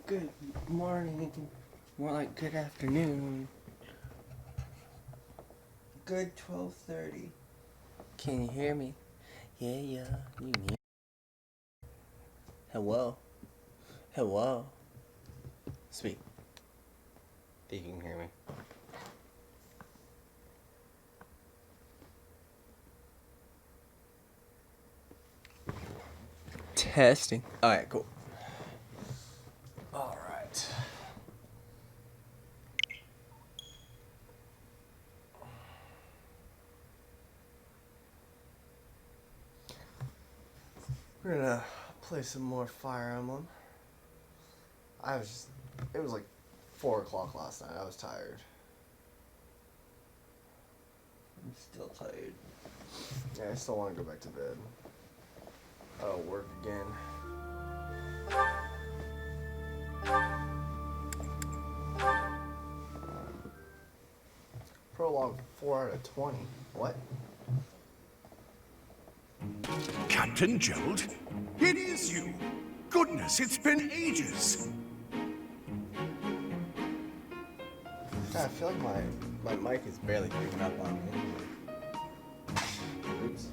Good morning. More like good afternoon. Good 12:30. Can you hear me? Yeah. You can hear. Hello. Hello. Speak. Think you can hear me. Testing. Alright, cool. Alright. We're gonna play some more Fire Emblem. It was like 4 o'clock last night. I was tired. I'm still tired. Yeah, I still want to go back to bed. Oh, work again. Prologue 4 out of 20. What? Captain Gerald? It is you! Goodness, it's been ages! God, I feel like my mic is barely picking up on me. Oops.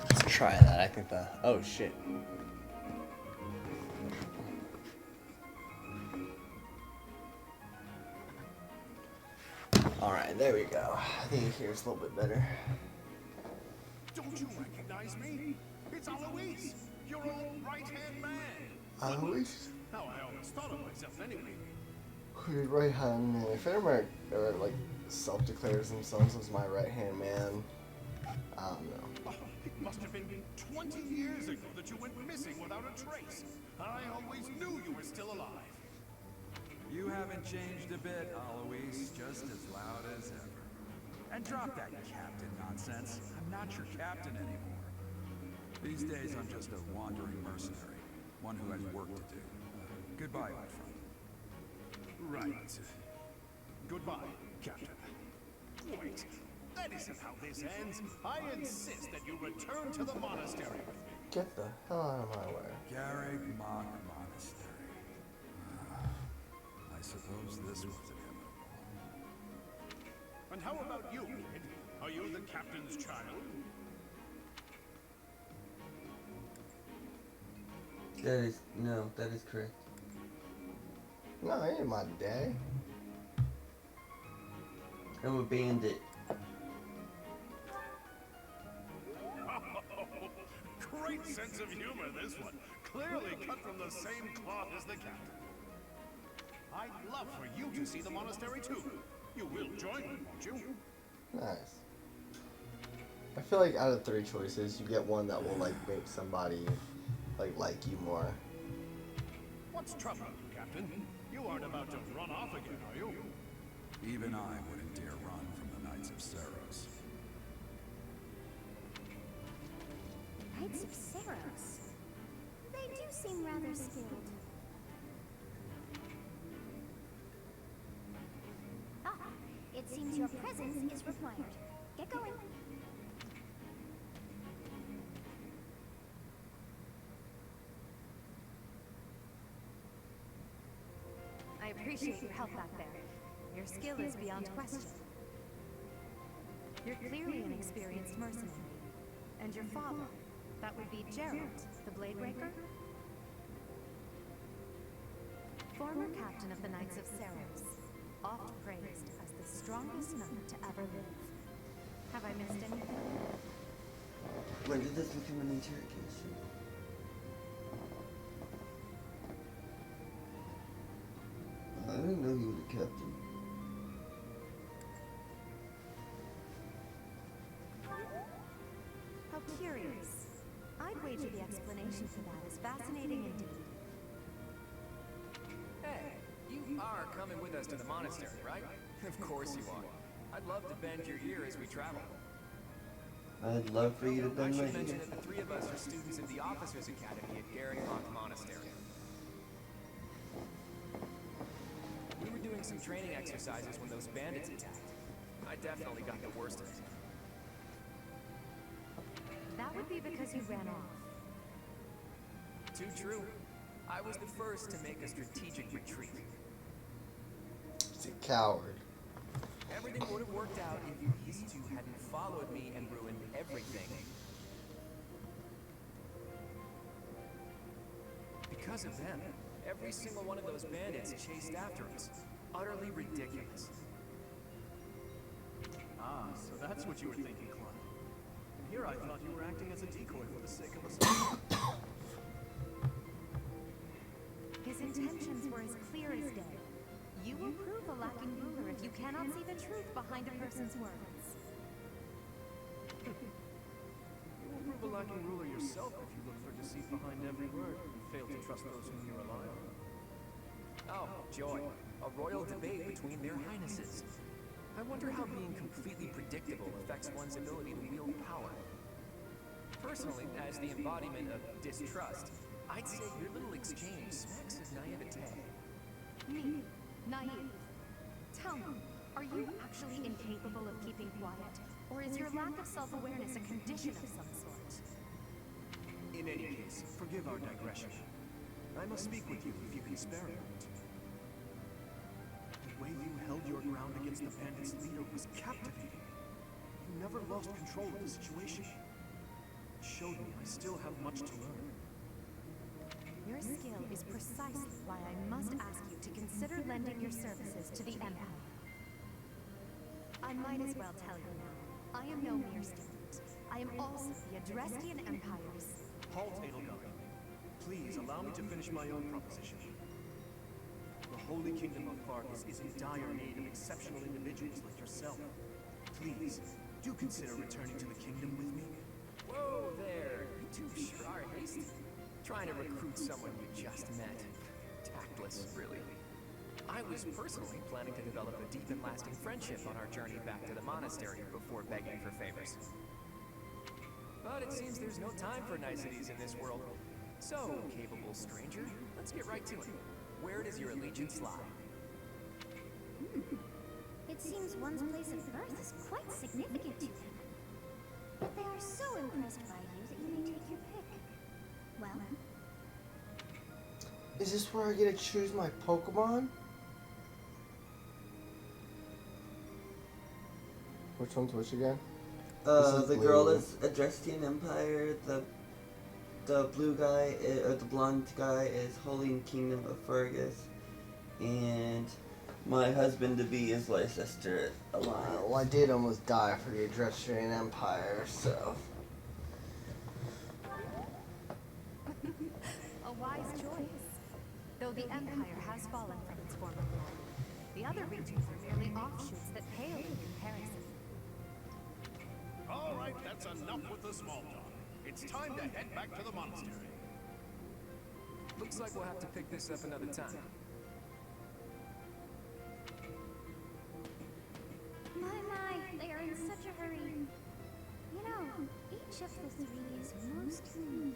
Let's try that. I think the... Oh, shit. Alright, there we go. I think here's a little bit better. Don't you recognize me? It's Alois, your old right-hand man. Alois? How I always thought of myself anyway. Who's right hand man? If anyone ever like self-declares themselves as my right hand man, I don't know. Oh, it must have been 20 years ago that you went missing without a trace. I always knew you were still alive. You haven't changed a bit, Alois. Just as loud as ever. And drop that captain nonsense. I'm not your captain anymore. These days, I'm just a wandering mercenary. One who has work to do. Goodbye, old friend. Right. Goodbye, Captain. Wait, that isn't how this ends. I insist that you return to the monastery with me. Get the hell out of my way. Garrick Mock Monastery. I suppose this was inevitable. And how about you, kid? Are you the captain's child? That is correct. No, I ain't my daddy. I'm a bandit. Great sense of humor, this one. Clearly cut from the same cloth as the captain. I'd love for you to see the monastery too. You will join me, won't you? Nice. I feel like out of 3 choices, you get one that will like make somebody like you more. What's troubling you, Captain? You aren't about to run off again, are you? Even I wouldn't dare run from the Knights of Saros. Knights of Saros? They do seem rather skilled. Ah, it seems your presence is required. Get going. I appreciate your help back there. Your skill is beyond question. You're clearly an experienced mercenary. And your father, that would be Gerald, the Bladebreaker? Former captain of the Knights of Saros, oft praised as the strongest knight to ever live. Have I missed anything? When did this become an interrogation? I didn't know he was a captain. How curious. I'd wager the explanation for that is fascinating indeed. are coming with us to the monastery, right? Of course you are. I'd love to bend your ear as we travel. I'd love for you to I bend my should mention ear. that the three of us are students of the Officers Academy at Garringlock Monastery. We were doing some training exercises when those bandits attacked. I definitely got the worst of it. That would be because you ran off. Too true. I was the first to make a strategic retreat. He's a coward. Everything would have worked out if these two hadn't followed me and ruined everything. Because of them, every single one of those bandits chased after us. Utterly ridiculous. Ah, so that's what you were thinking, Clyde. And here I thought you were acting as a decoy for the sake of us all. His intentions were as clear as day. You will prove a lacking ruler if you cannot see the truth behind a person's words. You will prove a lacking ruler yourself if you look for deceit behind every word and fail to trust those whom you rely on. Oh, joy. A royal debate between their highnesses. I wonder how being completely predictable affects one's ability to wield power. Personally, as the embodiment of distrust, I'd say your little exchange smacks of naivete. Me? Naive? Tell me, are you actually incapable of keeping quiet? Or is your lack of self-awareness a condition of some sort? In any case, forgive our digression. I must speak with you if you can spare a moment. The way you held your ground against the bandits' leader was captivating. You never lost control of the situation. It showed me I still have much to learn. Your skill is precisely why I must ask you to consider lending your services to the Empire. I might as well tell you now, I am no mere student. I am also the Adrestian Empire's... Halt, Edelgard. Please allow me to finish my own proposition. The Holy Kingdom of Fargus is in dire need of exceptional individuals like yourself. Please, do consider returning to the kingdom with me. Whoa there, you two sure are hasty. Trying to recruit someone you just met. Tactless, really. I was personally planning to develop a deep and lasting friendship on our journey back to the monastery before begging for favors. But it seems there's no time for niceties in this world. So, capable stranger, let's get right to it. Where does your allegiance lie? It seems one's place of birth is quite significant to them. But they are so impressed by you that you may take your pick. Well, Is this where I get to choose my Pokemon? Which one's which again? The blue. girl is Adrestian Empire, the blue guy, or the blonde guy is Holy Kingdom of Fergus, and my husband-to-be is Leicester Alliance. Well, I did almost die for the Adrestian Empire, so... A wise choice. Though the Empire has fallen from its former glory, the other regions are merely offshoots that pale in comparison. All right, that's enough with the small talk. It's time to head back to the monastery. Looks like we'll have to pick this up another time. my, they are in such a hurry. You know, each of the three is most unique.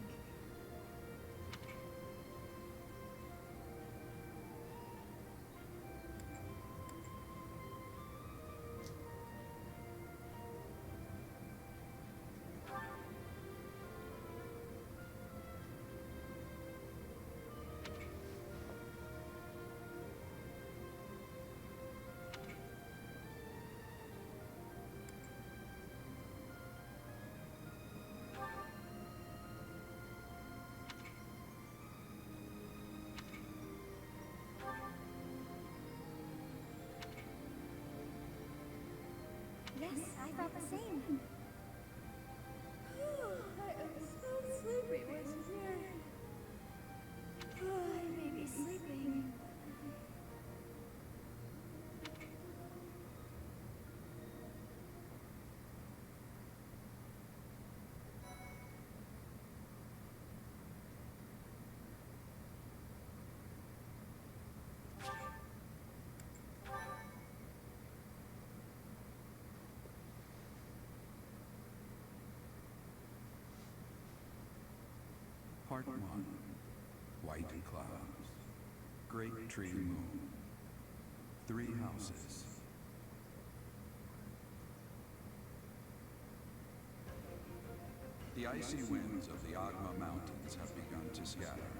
Yes, I thought the same. I am so sleepy with here. I may be sleeping. Part 1. White clouds. Great tree moon. 3 houses. The icy winds of the Agma Mountains have begun to scatter,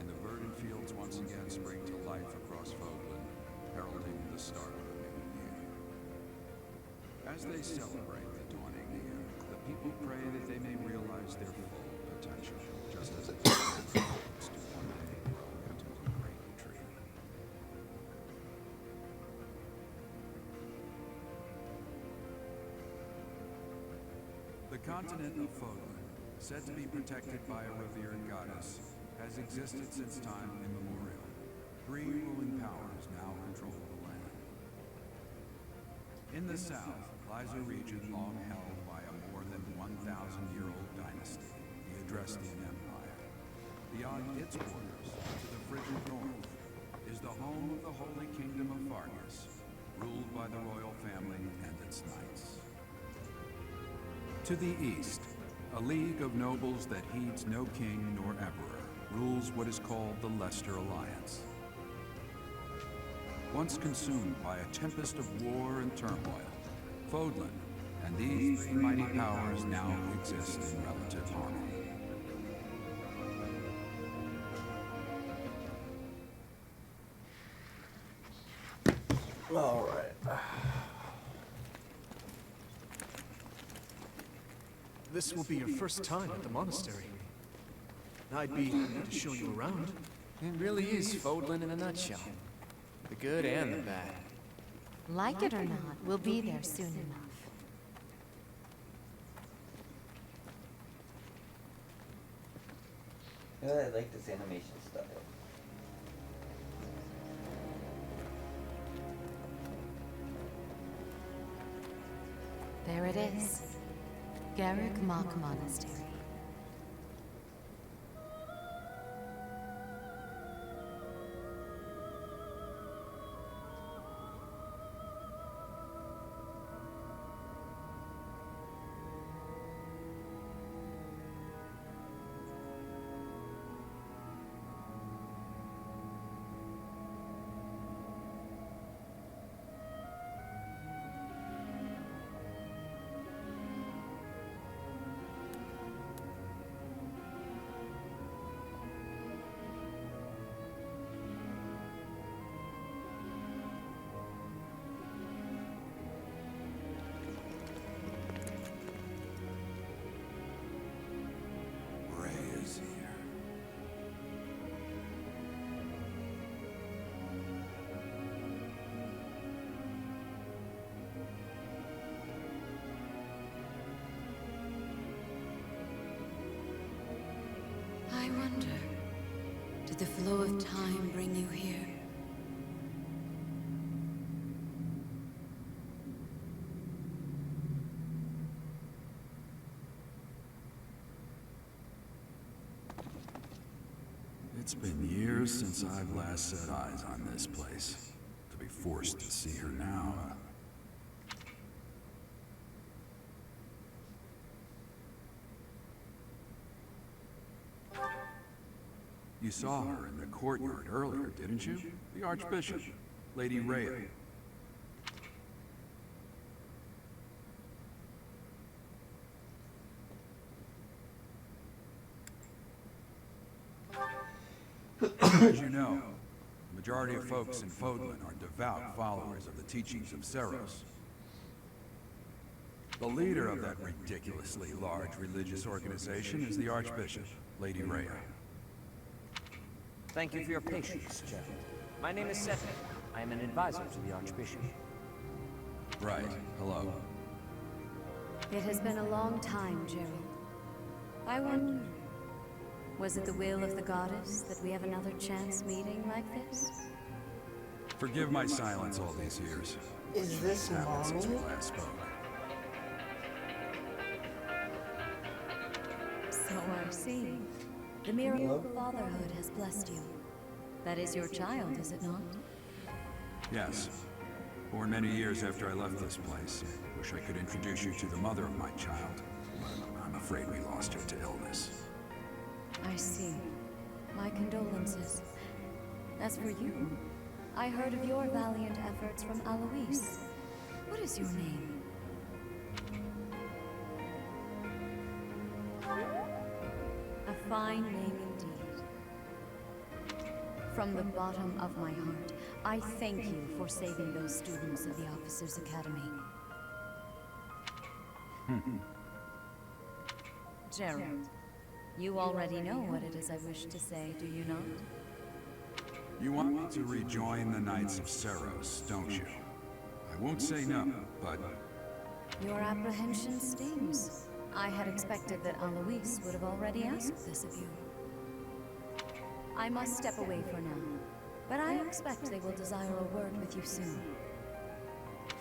and the verdant fields once again spring to life across Fogland, heralding the start of a new year. As they celebrate the dawning year, the people pray that they may realize their full potential, just as its fruits to one day grow into a great tree. The continent of Fogland, said to be protected by a revered goddess, has existed since time immemorial. 3 ruling powers now control the land. In the south lies a region long held by a more than 1,000-year-old dynasty, the Adrestian Empire. Beyond its borders, to the frigid north, is the home of the Holy Kingdom of Fargus, ruled by the royal family and its knights. To the east, a league of nobles that heeds no king nor emperor rules what is called the Leicester Alliance. Once consumed by a tempest of war and turmoil, Fogland and these 3 mighty powers now exist in relative harmony. All right. This will be your first time at the monastery. I'd be happy to show you around. It really is Fogland in a nutshell. The good and the bad. Like it or not, we'll be there soon enough. I like this animation style. There it is. Garrick Mach Monastery. I wonder, did the flow of time bring you here? It's been years since I've last set eyes on this place. To be forced to see her now. You saw her in the courtyard earlier, didn't you? The Archbishop, Lady Rhea. As you know, the majority of folks in Fogland are devout followers of the teachings of Seros. The leader of that ridiculously large religious organization is the Archbishop, Lady Rhea. Thank you for your patience, General. My name is Setnik. I am an advisor to the Archbishop. Right. Hello. It has been a long time, Gerald. I wonder, was it the will of the goddess that we have another chance meeting like this? Forgive my silence all these years. Is this Happened since we mommy? last spoke. So I see. The miracle of fatherhood has blessed you. That is your child, is it not? Yes. Born many years after I left this place. Wish I could introduce you to the mother of my child. But I'm afraid we lost her to illness. I see. My condolences. As for you, I heard of your valiant efforts from Alois. What is your name? A fine name indeed. From the bottom of my heart, I thank you for saving those students of the Officers' Academy. Gerald, you already know what it is I wish to say, do you not? You want me to rejoin the Knights of Seros, don't you? I won't say no, but... Your apprehension stings. I had expected that Alois would have already asked this of you. I must step away for now, but I expect they will desire a word with you soon.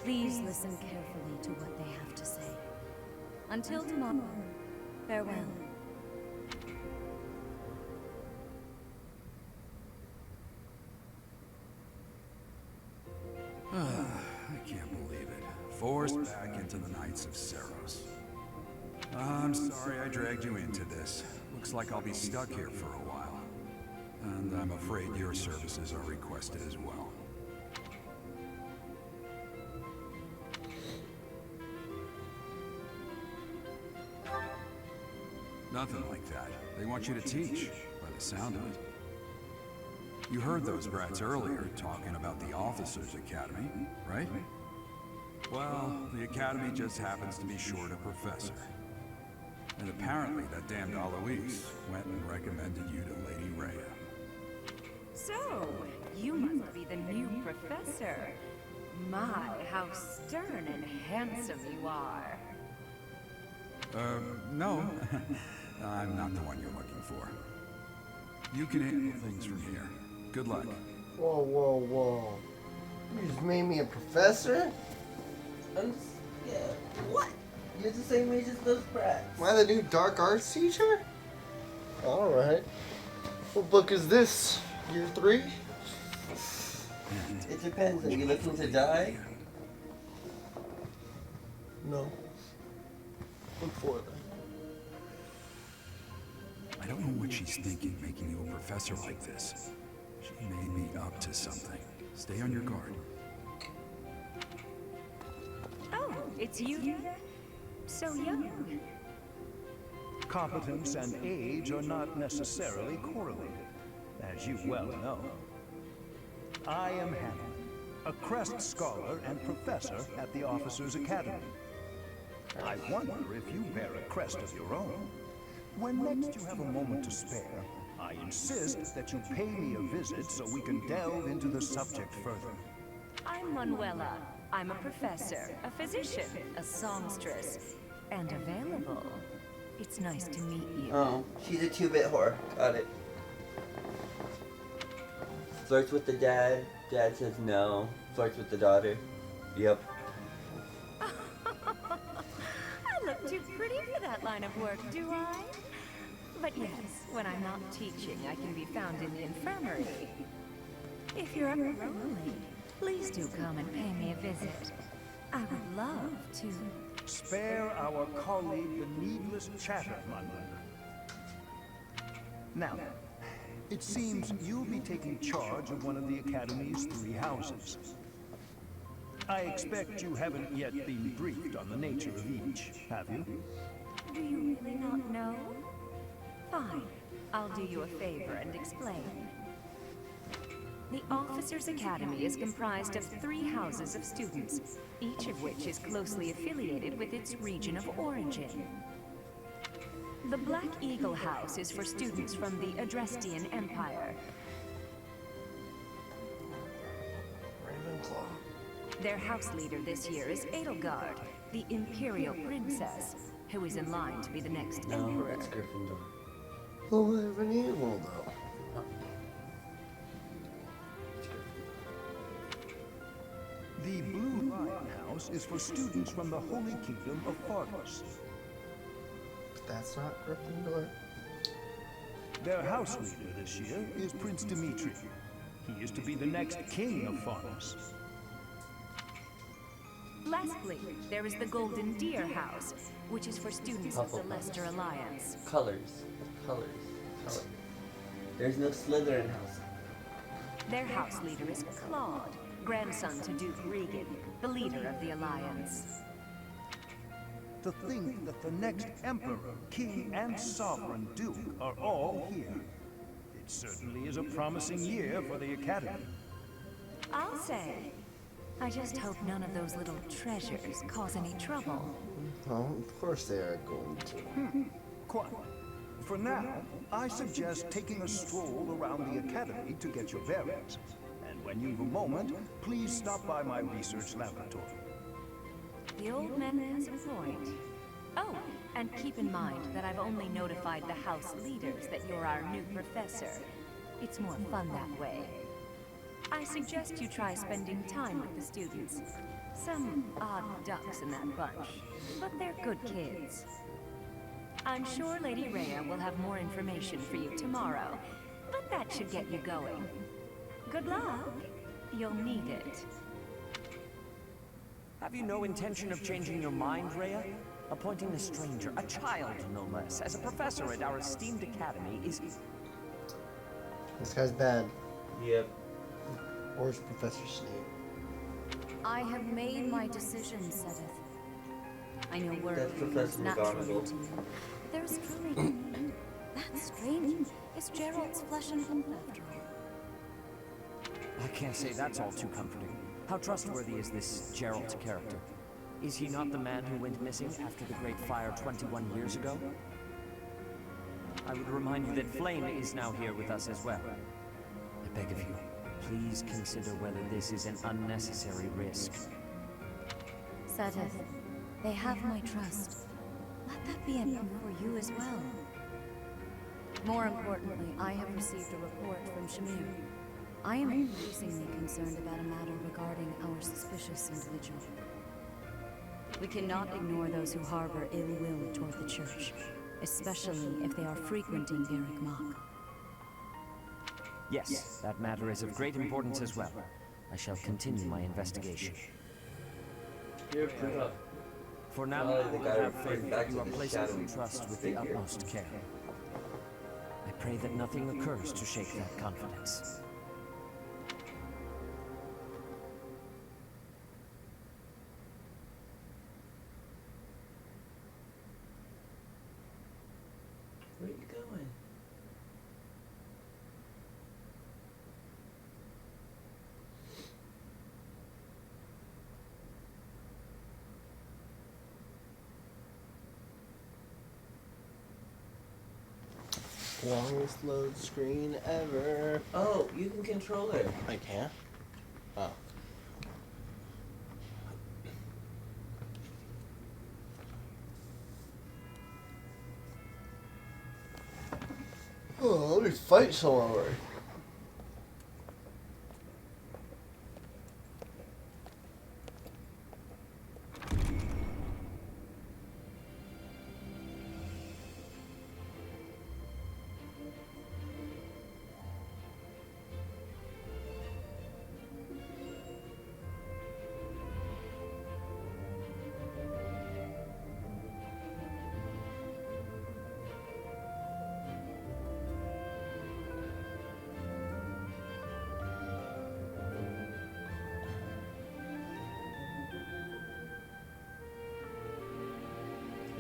Please listen carefully to what they have to say. Until tomorrow, farewell. I can't believe it. Forced back into the Knights of Seros. I'm sorry I dragged you into this. Looks like I'll be stuck here for a while. And I'm afraid your services are requested as well. Nothing like that. They want you to teach, by the sound of it. You heard those brats earlier talking about the Officers' Academy, right? Well, the Academy just happens to be short a professor. And apparently that damned Alois went and recommended you to Lady Rhea. So, you must be the new professor. My, how stern and handsome you are. No. I'm not the one you're looking for. You can handle things from here. Good luck. Whoa, whoa, whoa. You just made me a professor? Yeah. What? You're the same age as those brats. Am I the new dark arts teacher? Alright. What book is this? Year 3? It depends. Are you looking to die? No. Look for it. I don't know what she's thinking making you a professor like this. She may be up to something. Stay on your guard. Oh, it's you there? So young. Competence and age are not necessarily correlated, as you well know. I am Hammond, a Crest Scholar and Professor at the Officers' Academy. I wonder if you bear a crest of your own. When next you have a moment to spare, I insist that you pay me a visit so we can delve into the subject further. I'm Manuela. I'm a professor, a physician, a songstress, and available. It's nice to meet you. Oh, she's a 2-bit whore. Got it. Flirts with the dad. Dad says no. Flirts with the daughter. Yep. I look too pretty for that line of work, do I? But yes, when I'm not teaching, I can be found in the infirmary. If you're ever lonely, please do come and pay me a visit. I would love to. Spare our colleague the needless chatter, Manuela. Now, it seems you'll be taking charge of one of the Academy's 3 houses. I expect you haven't yet been briefed on the nature of each, have you? Do you really not know? Fine. I'll do you a favor and explain. The Officers' Academy is comprised of 3 houses of students, each of which is closely affiliated with its region of origin. The Black Eagle House is for students from the Adrestian Empire. Ravenclaw. Their house leader this year is Edelgard, the Imperial Princess, who is in line to be the next No, Emperor. it's Gryffindor. Oh, I have an evil though. The Blue Lion House is for students from the Holy Kingdom of Fargus. That's not Gryffindor. Their house leader this year is Prince Dimitri. He is to be the next king of Fargus. Lastly, there is the Golden Deer House, which is for students of the Hufflepuff. Leicester Alliance. Colors. Colors. Oh, there's no Slytherin house. Their house leader is Claude, grandson to Duke Regan, the leader of the Alliance. To think that the next Emperor, King, and Sovereign Duke are all here. It certainly is a promising year for the Academy. I'll say. I just hope none of those little treasures cause any trouble. Well, of course they are going to. Quite. For now, I suggest taking a stroll around the Academy to get your bearings. And when you've a moment, please stop by my research laboratory. The old man has a point. Oh, and keep in mind that I've only notified the house leaders that you're our new professor. It's more fun that way. I suggest you try spending time with the students. Some odd ducks in that bunch, but they're good kids. I'm sure Lady Rhea will have more information for you tomorrow, but that should get you going. Good luck. You'll need it. Have you no intention of changing your mind, Rhea? Appointing a stranger, a child no less, as a professor at our esteemed academy is... This guy's bad. Yep. Or is Professor Snape? I have made my decision, Sedith. I know That's word Professor is naturally McGonagall. to you. There is truly... That's strange. It's Gerald's flesh and blood, after all. I can't say that's all too comforting. How trustworthy is this Gerald character? Is he not the man who went missing after the Great Fire 21 years ago? I would remind you that Flame is now here with us as well. I beg of you, please consider whether this is an unnecessary risk. Sedith, they have my trust. Let that be enough for you as well. More importantly, I have received a report from Shamir. I am increasingly concerned about a matter regarding our suspicious individual. We cannot ignore those who harbor ill will toward the Church, especially if they are frequenting Garrick Mach. Yes, that matter is of great importance as well. I shall continue my investigation. You're pretty rough. For now, Probably I the will guy have referring faith back that you to are the placing shadowy your trust with the figure. utmost care. I pray that nothing occurs to shake that confidence. Where are you going? Longest load screen ever. Oh, you can control her. I can? Oh. Oh, let me fight someone already.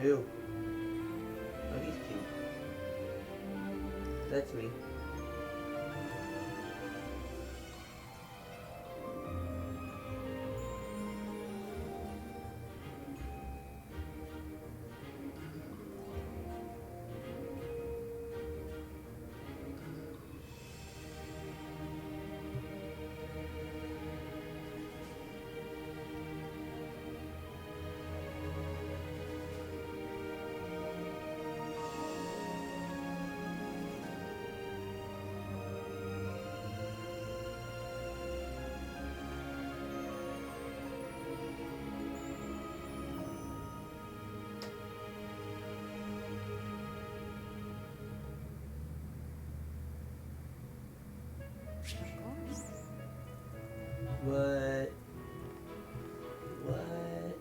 Ew. Oh, he's cute. That's me. What? What?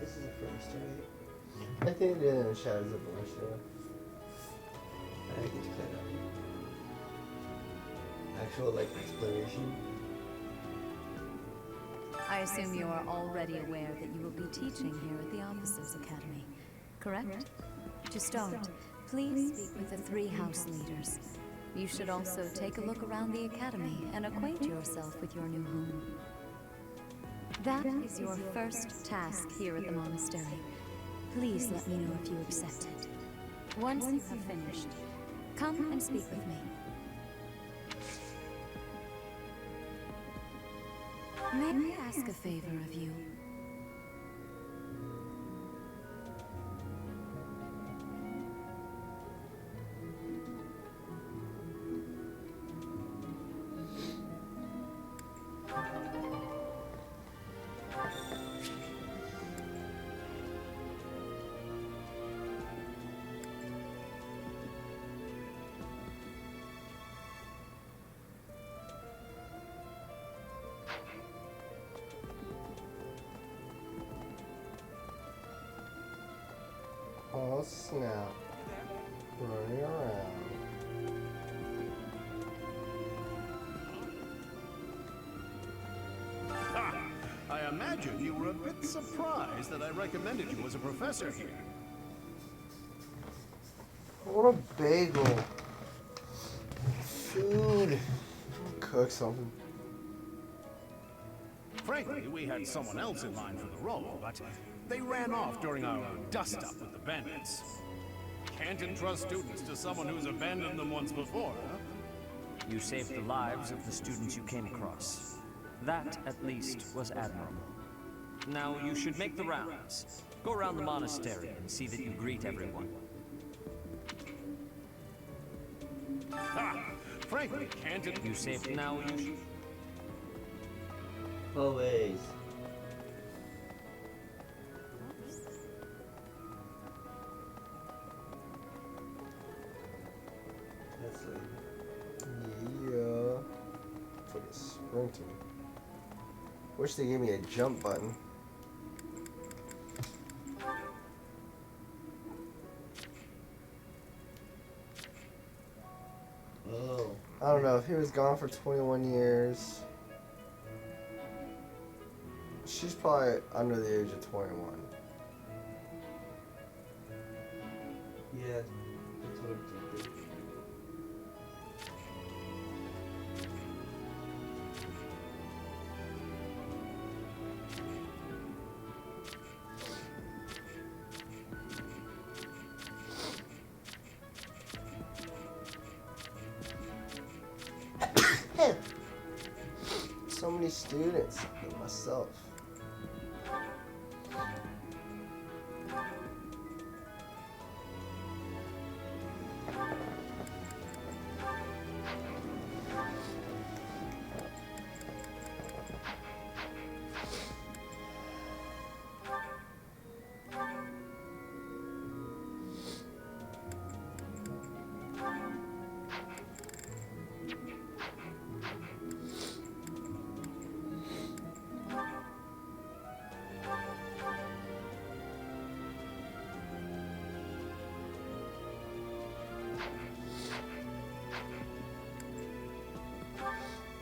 This is a first, right? I think they did it in Shadows of Valentia. actual like explanation. I assume you are already aware that you will be teaching here at the Officers' Academy, correct? To start, please speak with the 3 house leaders. You should also take a look around the academy and acquaint yourself with your new home. That is your first task here at the monastery. Please let me know if you accept it. Once you have finished, come and speak with me. May I ask a favor of you? Oh snap. Running around. I imagine you were a bit surprised that I recommended you as a professor here. What a bagel. Food. Cook something. Frankly, we had someone else in line for the role, but they ran off during our dust-up with the bandits. Can't entrust students to someone who's abandoned them once before, huh? You saved the lives of the students you came across. That, at least, was admirable. Now, you should make the rounds. Go around the monastery and see that you greet everyone. Frankly, can't it... You saved now, you should... Always. That's like... Yeah. It's like a sprinting. Wish they gave me a jump button. Oh. I don't know, if he was gone for 21 years. She's probably under the age of 21. Yeah. That's what I'm thinking. So many students and myself.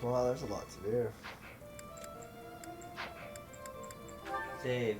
Wow, there's a lot to do. Save.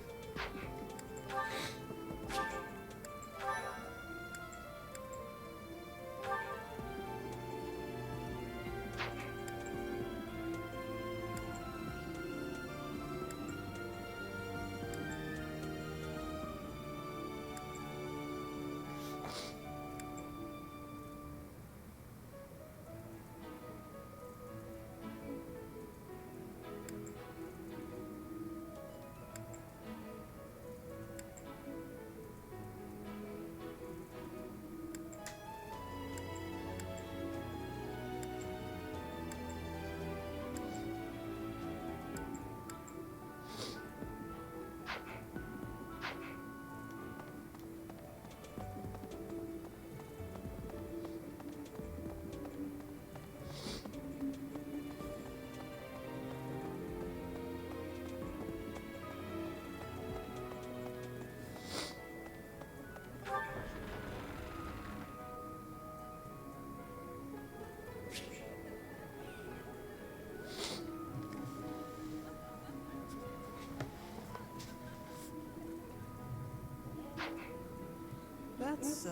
so.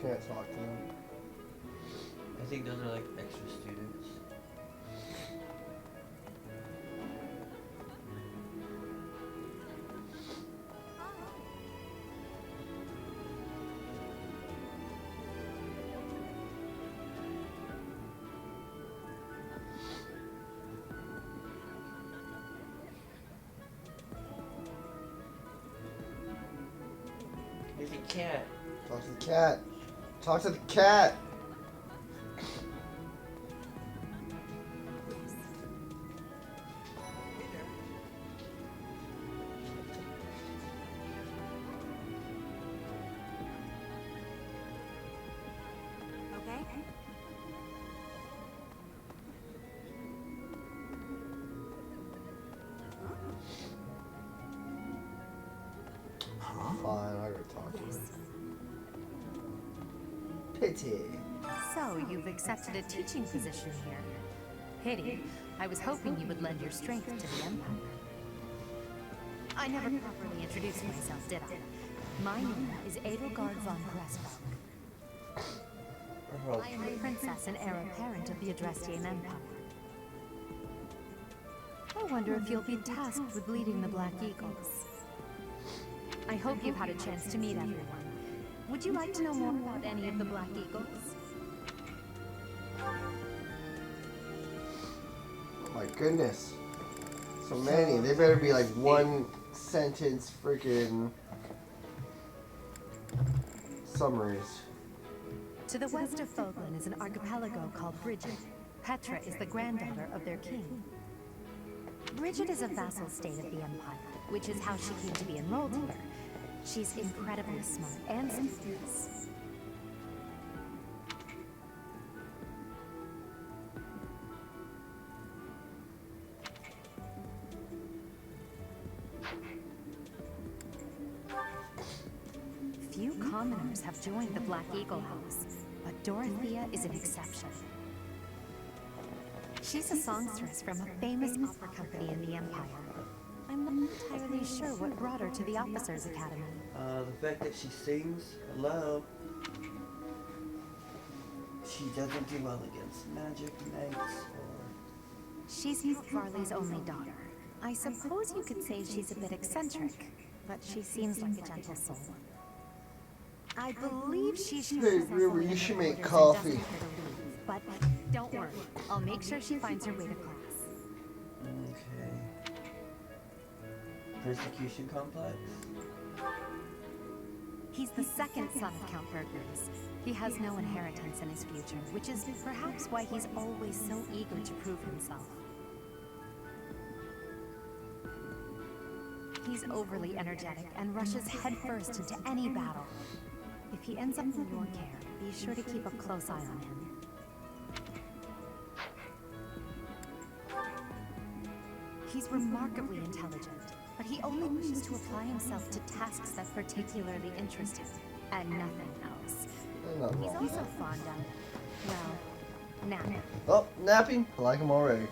Can't talk to them. I think those are like extra students. There's a cat. Talk to the cat. Talk to the cat. Okay? Fine, I gotta talk to her. Pity. So, you've accepted a teaching position here. Pity. I was hoping you would lend your strength to the Empire. I never properly introduced myself, did I? My name is Edelgard von Pressbach. I am the princess and heir apparent of the Adrestian Empire. I wonder if you'll be tasked with leading the Black Eagles. I hope you've had a chance to meet everyone. Would you like to know more about any of the Black Eagles? Oh my goodness. So many. They better be like one sentence freaking summaries. To the west of Foglin is an archipelago called Bridget. Petra is the granddaughter of their king. Bridget is a vassal state of the Empire, which is how she came to be enrolled here. She's incredibly smart and studious. Few commoners have joined the Black Eagle House, but Dorothea is an exception. She's a songstress from a famous opera company in the Empire. I'm not entirely sure what brought her to the Officers' Academy. The fact that she sings, hello. She doesn't do well against magic knights or... She's Varley's only daughter. I suppose you could say she's a bit eccentric, but she seems like a gentle soul. I believe she should. Hey, River, you should make coffee. But don't worry, I'll make sure she finds her way to class. Okay. Persecution complex? He's the second son of Count Burgers. He has no inheritance in his future, which is perhaps why he's always so eager to prove himself. He's overly energetic and rushes headfirst into any battle. If he ends up in your care, be sure to keep a close eye on him. He's remarkably intelligent, but he only wishes to apply himself to tasks that particularly interest him, and nothing else. He's also fond of, well, napping. Oh, napping? I like him already.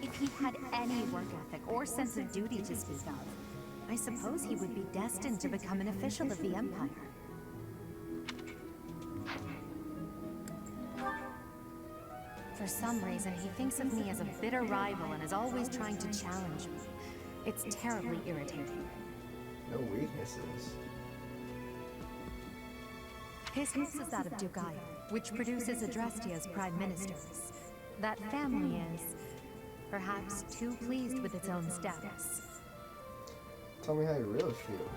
If he had any work ethic or sense of duty to speak of, I suppose he would be destined to become an official of the Empire. For some reason, he thinks of me as a bitter rival and is always trying to challenge me. It's terribly irritating. No weaknesses. His house is that of Dugaya, which produces Adrestia's prime ministers. That family is, perhaps, too pleased with its own status. Tell me how you really feel.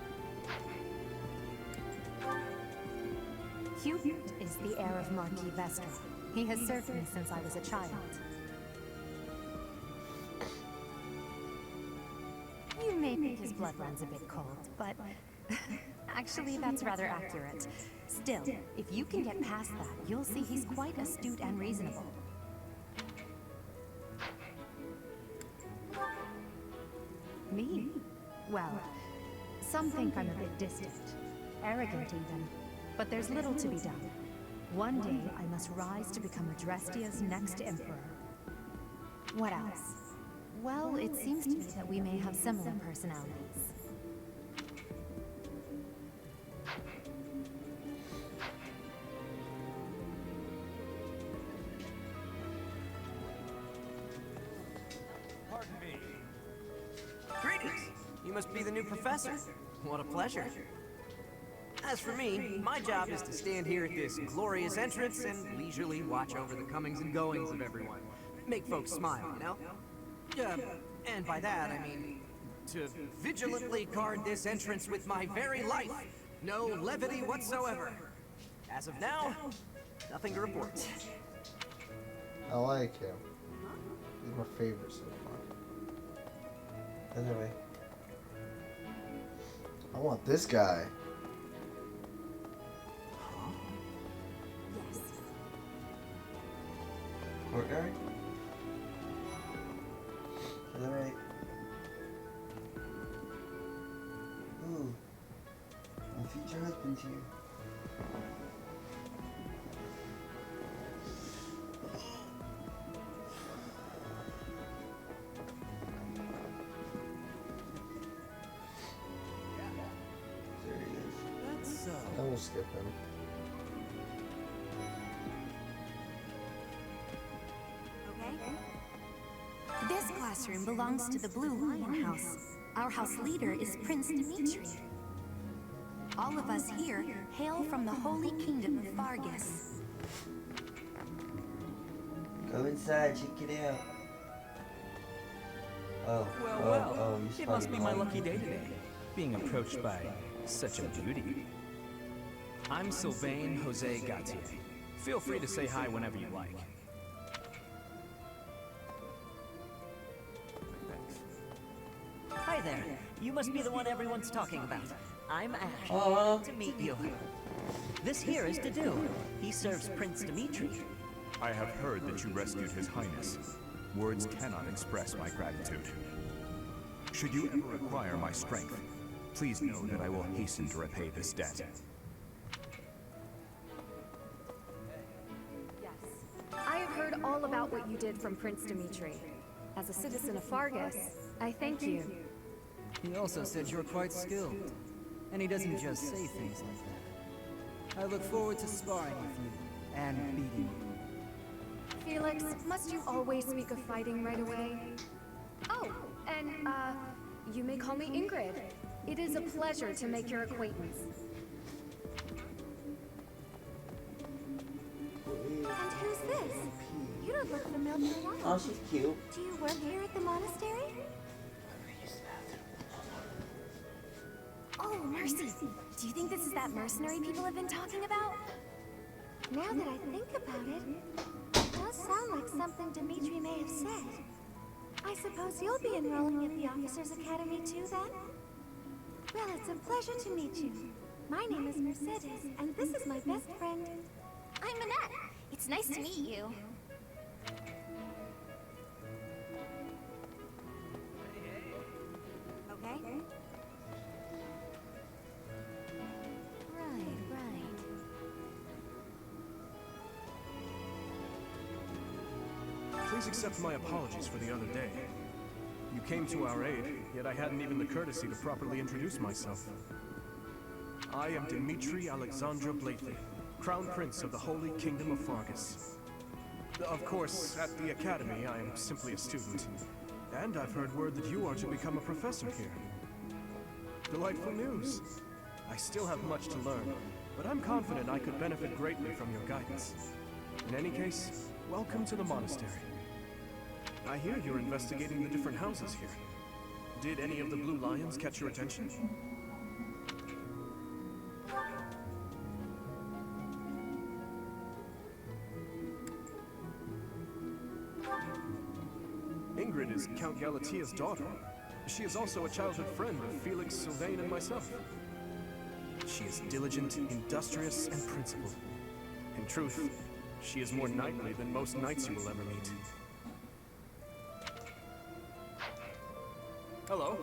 Hubert is the heir of Marquis Vestra. He has served me since I was a child. You may think his blood runs a bit cold, but actually that's rather accurate. Still, if you can get past that, you'll see he's quite astute and reasonable. Me? Well, some think I'm a bit distant. Arrogant even. But there's little to be done. One day, I must rise to become Adrestia's next emperor. What else? Well, it seems to me that we may have similar personalities. Pardon me. Greetings! You must be the new professor. What a pleasure. As for me, my job is to stand here at this glorious entrance and leisurely watch over the comings and goings of everyone. Make folks smile, you know? And by that, I mean to vigilantly guard this entrance with my very life. No levity whatsoever. As of now, nothing to report. I like him. He's my favorite so far. Anyway. I want this guy. Yes. Courtyard? Is that right? Ooh. My future husband's here. There he is. That's, I will skip him. This classroom belongs to the Blue Lion House. Our house leader is Prince Dimitri. All of us here hail from the Holy Kingdom of Fargus. Go inside, check it out. Oh, Well, you it spotted must be my mine. lucky day today, being approached by such a beauty. I'm Sylvain Jose Gautier. Feel free to say hi whenever you like. Hi there. You must be the one everyone's talking about. I'm Ash. To meet you. This here is Dedu. He serves Prince Dimitri. I have heard that you rescued His Highness. Words cannot express my gratitude. Should you ever require my strength, please know that I will hasten to repay this debt. Yes. I have heard all about what you did from Prince Dimitri. As a citizen of Fargus, I thank you. He also said you're quite skilled. And he doesn't just say things like that. I look forward to sparring with you and beating you. Felix, must you always speak of fighting right away? Oh, and, you may call me Ingrid. It is a pleasure to make your acquaintance. And who's this? You don't look familiar at all. Oh, she's cute. Do you work here at the monastery? Oh, mercy! Do you think this is that mercenary people have been talking about? Now that I think about it, it does sound like something Dimitri may have said. I suppose you'll be enrolling at the Officers' Academy too, then? Well, it's a pleasure to meet you. My name is Mercedes, and this is my best friend. I'm Annette. It's nice to meet you. Okay? Right. Please accept my apologies for the other day. You came to our aid, yet I hadn't even the courtesy to properly introduce myself. I am Dimitri Alexandra Blathley, Crown Prince of the Holy Kingdom of Fargus. Of course, at the Academy, I am simply a student. And I've heard word that you are to become a professor here. Delightful news. I still have much to learn, but I'm confident I could benefit greatly from your guidance. In any case, welcome to the monastery. I hear you're investigating the different houses here. Did any of the Blue Lions catch your attention? Ingrid is Count Galatia's daughter. She is also a childhood friend of Felix, Sylvain, and myself. She is diligent, industrious, and principled. In truth, she is more knightly than most knights you will ever meet. Hello.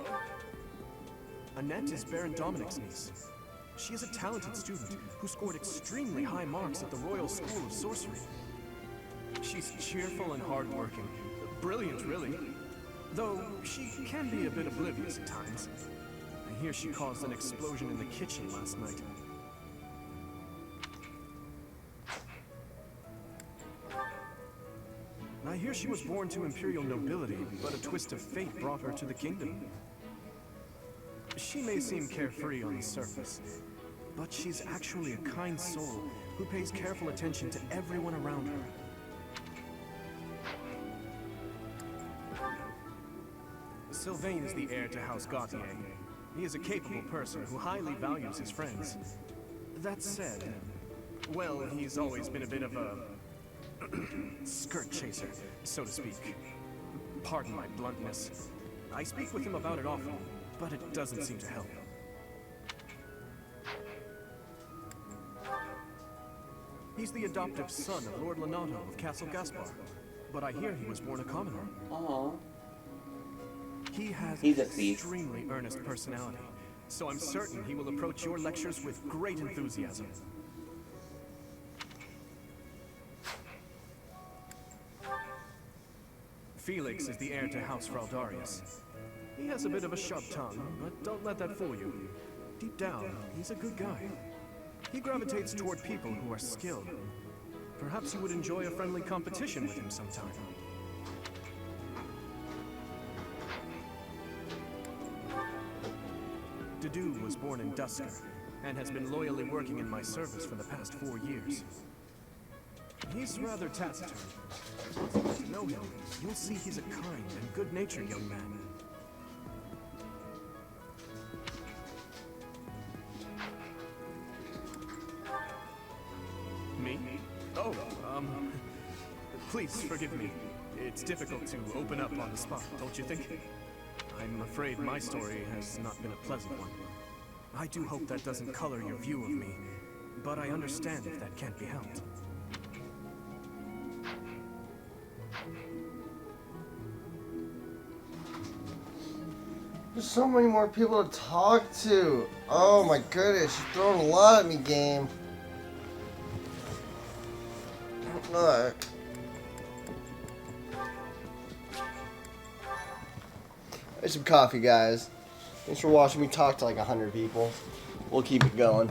Annette is Baron Dominic's niece. She is a talented student who scored extremely high marks at the Royal School of Sorcery. She's cheerful and hardworking. Brilliant, really. Though she can be a bit oblivious at times. I hear she caused an explosion in the kitchen last night. I hear she was born to imperial nobility, but a twist of fate brought her to the kingdom. She may seem carefree on the surface, but she's actually a kind soul who pays careful attention to everyone around her. Sylvain is the heir to House Gautier. He is a capable person who highly values his friends. That said, well, he's always been a bit of a skirt chaser, so to speak. Pardon my bluntness. I speak with him about it often, but it doesn't seem to help. He's the adoptive son of Lord Lenato of Castle Gaspar, but I hear he was born a commoner. Aww. He has an extremely earnest personality, so I'm certain he will approach your lectures with great enthusiasm. Felix is the heir to House Fraldarius. He has a bit of a sharp tongue, but don't let that fool you. Deep down, he's a good guy. He gravitates toward people who are skilled. Perhaps you would enjoy a friendly competition with him sometime. Dedu was born in Dusker, and has been loyally working in my service for the past 4 years. He's rather taciturn. Once you get to know him, you'll see he's a kind and good-natured young man. Me? Oh, please forgive me. It's difficult to open up on the spot, don't you think? I'm afraid my story has not been a pleasant one. I do hope that doesn't color your view of me, but I understand if that can't be helped. There's so many more people to talk to. Oh my goodness, you're throwing a lot at me, game. Look. There's some coffee, guys. Thanks for watching me talk to like 100 people. We'll keep it going.